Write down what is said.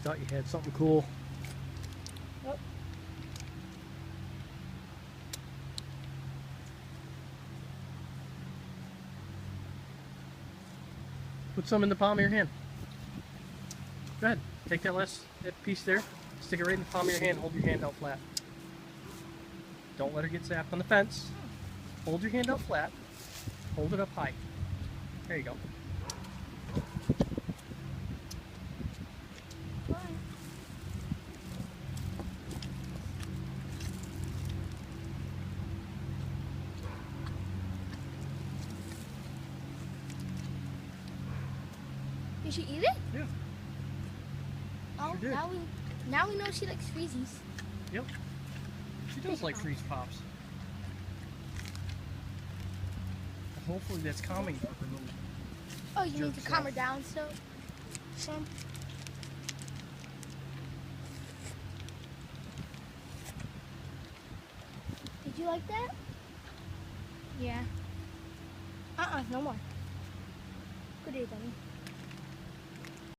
thought you had something cool. Nope. Put some in the palm of your hand. Go ahead. Take that piece there. Stick it right in the palm of your hand. Hold your hand out flat. Don't let her get zapped on the fence. Hold your hand out flat. Hold it up high. There you go. Did she eat it? Yeah. Oh, Sure did. now we know she likes freezies. Yep. She does like freeze pops. Hopefully that's calming for her little. Oh, you need to Jerks calm her off. down so some. Did you like that? Yeah. No more. Good day, Bunny.